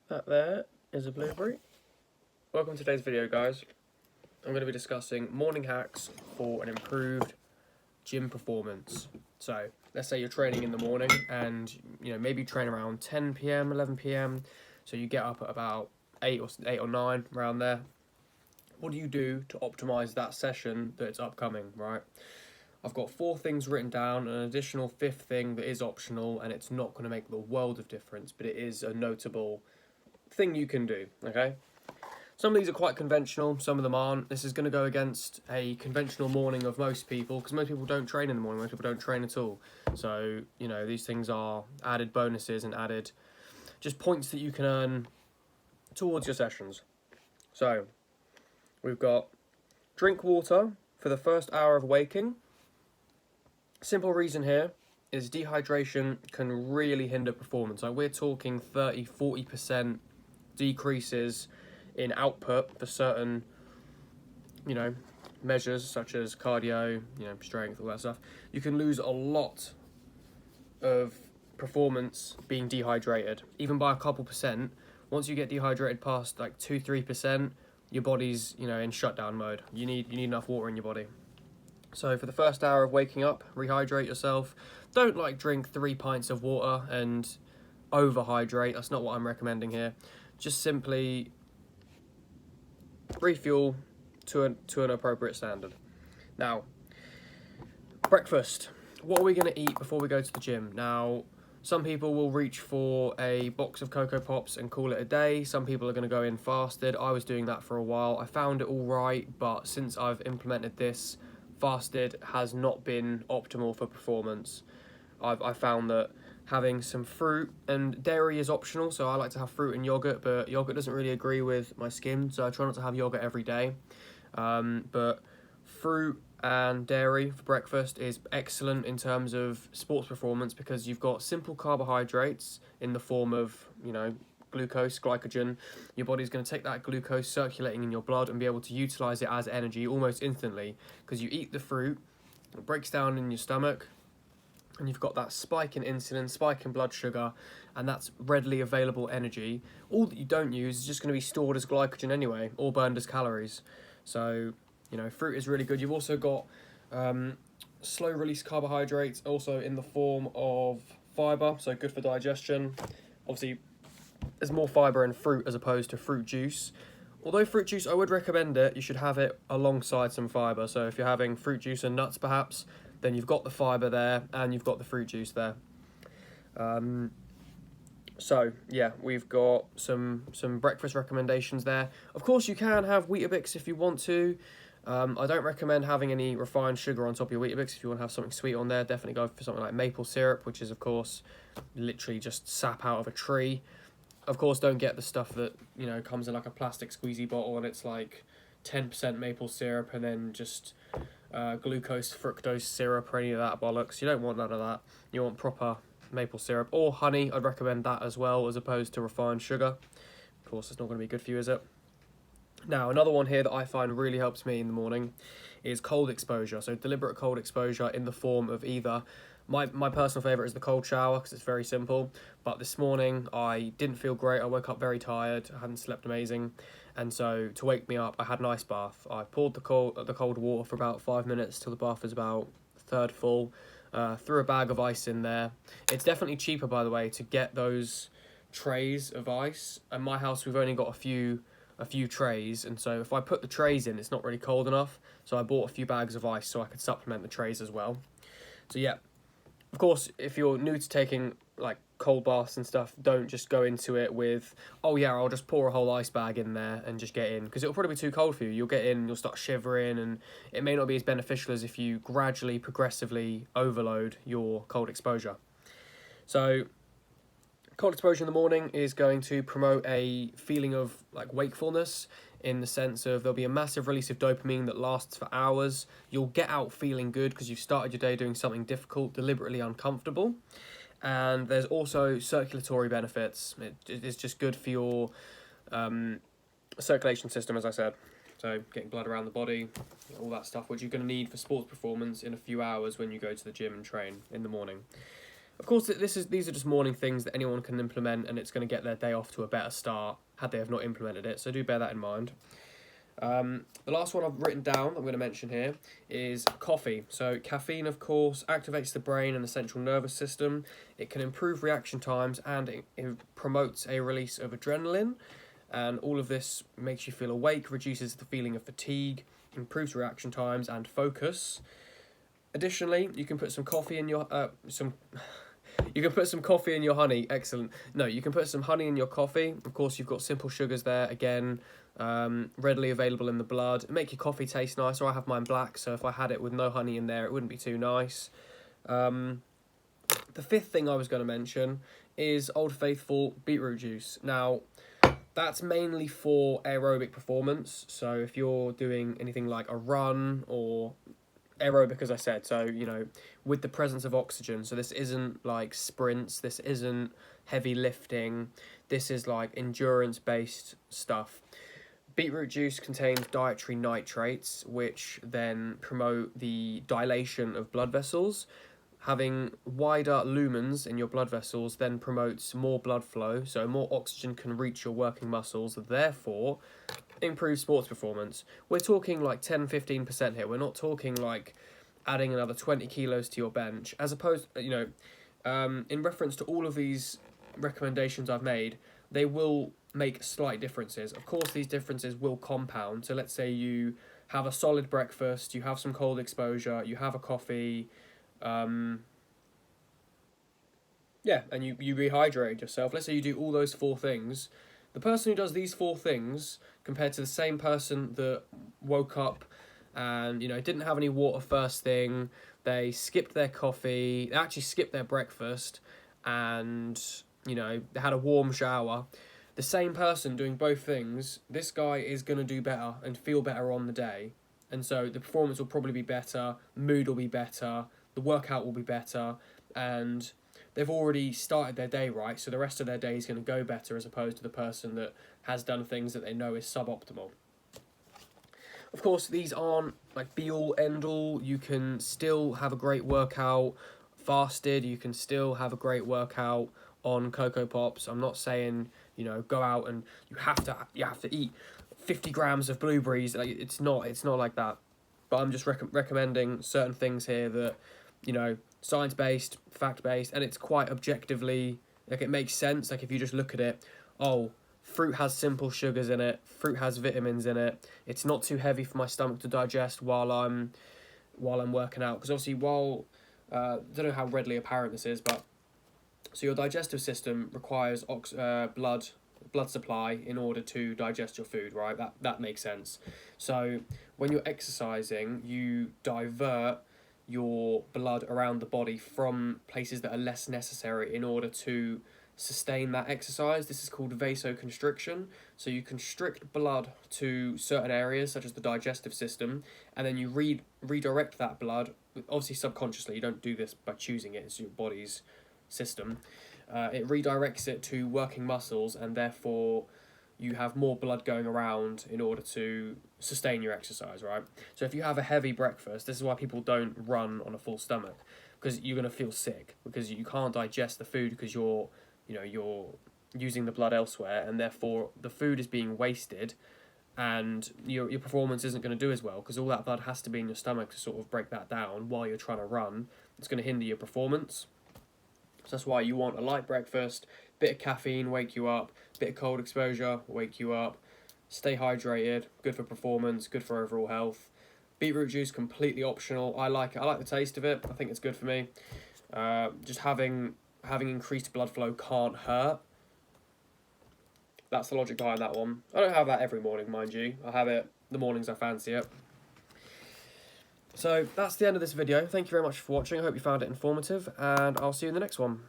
That there is a blueberry. Welcome to today's video, guys. I'm going to be discussing morning hacks for an improved gym performance. So let's say you're training in the morning and maybe you train around 10 p.m, 11 p.m. So you get up at about 8 or 9 around there. What do you do to optimize that session that's upcoming, right? I've got 4 things written down, an additional 5th thing that is optional, and it's not going to make the world of difference, but it is a notable thing you can do, okay? Some of these are quite conventional, some of them aren't. This is going to go against a conventional morning of most people, because most people don't train in the morning, most people don't train at all. So, these things are added bonuses and added just points that you can earn towards your sessions. So, we've got drink water for the first hour of waking. Simple reason here is dehydration can really hinder performance. Like we're talking 30-40% decreases in output for certain measures such as cardio, strength, all that stuff. You can lose a lot of performance being dehydrated, even by a couple percent. Once you get dehydrated past like 2-3%, your body's in shutdown mode. You need enough water in your body. So for the first hour of waking up, rehydrate yourself. Don't drink 3 pints of water and overhydrate. That's not what I'm recommending here. Just simply refuel to an appropriate standard. Now, breakfast. What are we going to eat before we go to the gym? Now, some people will reach for a box of Cocoa Pops and call it a day. Some people are going to go in fasted. I was doing that for a while. I found it all right, but since I've implemented this, fasted has not been optimal for performance. I found that having some fruit, and dairy is optional, so I like to have fruit and yogurt, but yogurt doesn't really agree with my skin, so I try not to have yogurt every day. But fruit and dairy for breakfast is excellent in terms of sports performance because you've got simple carbohydrates in the form of, glucose, glycogen. Your body's going to take that glucose circulating in your blood and be able to utilize it as energy almost instantly because you eat the fruit, it breaks down in your stomach, and you've got that spike in insulin, spike in blood sugar, and that's readily available energy. All that you don't use is just going to be stored as glycogen anyway, or burned as calories. So, fruit is really good. You've also got slow release carbohydrates also in the form of fiber, so good for digestion. Obviously, there's more fiber in fruit as opposed to fruit juice. Although fruit juice, I would recommend it. You should have it alongside some fiber. So if you're having fruit juice and nuts perhaps, then you've got the fiber there and you've got the fruit juice there. So yeah, we've got some breakfast recommendations there. Of course, you can have Weetabix if you want to. I don't recommend having any refined sugar on top of your Weetabix. If you want to have something sweet on there, definitely go for something like maple syrup, which is of course literally just sap out of a tree. Of course, don't get the stuff that comes in like a plastic squeezy bottle and it's like 10% maple syrup and then just glucose fructose syrup or any of that bollocks. You don't want none of that. You want proper maple syrup or honey. I'd recommend that as well as opposed to refined sugar. Of course, it's not going to be good for you, is it? Now, another one here that I find really helps me in the morning is cold exposure. So deliberate cold exposure in the form of either my personal favourite is the cold shower because it's very simple. But this morning I didn't feel great. I woke up very tired. I hadn't slept amazing. And so to wake me up, I had an ice bath. I poured the cold water for about 5 minutes till the bath was about a third full. Threw a bag of ice in there. It's definitely cheaper, by the way, to get those trays of ice. At my house, we've only got a few trays, and so if I put the trays in, it's not really cold enough. So I bought a few bags of ice so I could supplement the trays as well. So yeah, of course, if you're new to taking like cold baths and stuff, don't just go into it with, oh yeah, I'll just pour a whole ice bag in there and just get in, because it'll probably be too cold for you. You'll get in, you'll start shivering, and it may not be as beneficial as if you gradually, progressively overload your cold exposure. So cold exposure in the morning is going to promote a feeling of like wakefulness, in the sense of there'll be a massive release of dopamine that lasts for hours. You'll get out feeling good because you've started your day doing something difficult, deliberately uncomfortable. And there's also circulatory benefits. It is just good for your circulation system, as I said. So getting blood around the body, all that stuff, which you're going to need for sports performance in a few hours when you go to the gym and train in the morning. Of course, these are just morning things that anyone can implement, and it's going to get their day off to a better start had they have not implemented it. So do bear that in mind. The last one I've written down, I'm going to mention here, is coffee. So caffeine, of course, activates the brain and the central nervous system. It can improve reaction times, and it promotes a release of adrenaline. And all of this makes you feel awake, reduces the feeling of fatigue, improves reaction times and focus. Additionally, you can put some coffee in your You can put some coffee in your honey. Excellent. No, you can put some honey in your coffee. Of course, you've got simple sugars there. Again, readily available in the blood. Make your coffee taste nicer. I have mine black, so if I had it with no honey in there, it wouldn't be too nice. The fifth thing I was going to mention is Old Faithful beetroot juice. Now, that's mainly for aerobic performance. So if you're doing anything like a run or aerobic, as I said, so, you know, with the presence of oxygen. So this isn't like sprints, this isn't heavy lifting, this is like endurance-based stuff. Beetroot juice contains dietary nitrates, which then promote the dilation of blood vessels. Having wider lumens in your blood vessels then promotes more blood flow, so more oxygen can reach your working muscles, therefore improve sports performance. We're talking like 10-15% here. We're not talking like adding another 20 kilos to your bench, as opposed, you know, in reference to all of these recommendations I've made, they will make slight differences. Of course, these differences will compound. So let's say you have a solid breakfast, you have some cold exposure, you have a coffee, and you rehydrated yourself. Let's say you do all those 4 things. The person who does these 4 things compared to the same person that woke up and, you know, didn't have any water first thing, they skipped their coffee, they actually skipped their breakfast, and, you know, they had a warm shower. The same person doing both things, this guy is going to do better and feel better on the day. And so the performance will probably be better, mood will be better, the workout will be better, and they've already started their day right, so the rest of their day is going to go better, as opposed to the person that has done things that they know is suboptimal. Of course, these aren't like be-all, end-all. You can still have a great workout fasted. You can still have a great workout on Cocoa Pops. I'm not saying, you know, go out and you have to eat 50 grams of blueberries. Like, it's not like that. But I'm just recommending certain things here that, you know, science-based, fact-based, and it's quite objectively, like, it makes sense. Like, if you just look at it, oh, fruit has simple sugars in it, fruit has vitamins in it, it's not too heavy for my stomach to digest while I'm working out. Because obviously, I don't know how readily apparent this is, but so your digestive system requires blood supply in order to digest your food, right? That makes sense. So when you're exercising, you divert your blood around the body from places that are less necessary in order to sustain that exercise. This is called vasoconstriction. So you constrict blood to certain areas, such as the digestive system, and then you redirect that blood, obviously subconsciously. You don't do this by choosing it, it's your body's system. It redirects it to working muscles, and therefore you have more blood going around in order to sustain your exercise, right? So if you have a heavy breakfast, this is why people don't run on a full stomach, because you're going to feel sick, because you can't digest the food, because you're using the blood elsewhere, and therefore the food is being wasted, and your performance isn't going to do as well, because all that blood has to be in your stomach to sort of break that down while you're trying to run. It's going to hinder your performance. So that's why you want a light breakfast, bit of caffeine, wake you up, bit of cold exposure, wake you up, stay hydrated, good for performance, good for overall health. Beetroot juice, completely optional. I like it. I like the taste of it. I think it's good for me. Just having increased blood flow can't hurt. That's the logic behind that one. I don't have that every morning, mind you. I have it the mornings I fancy it. So that's the end of this video. Thank you very much for watching. I hope you found it informative, and I'll see you in the next one.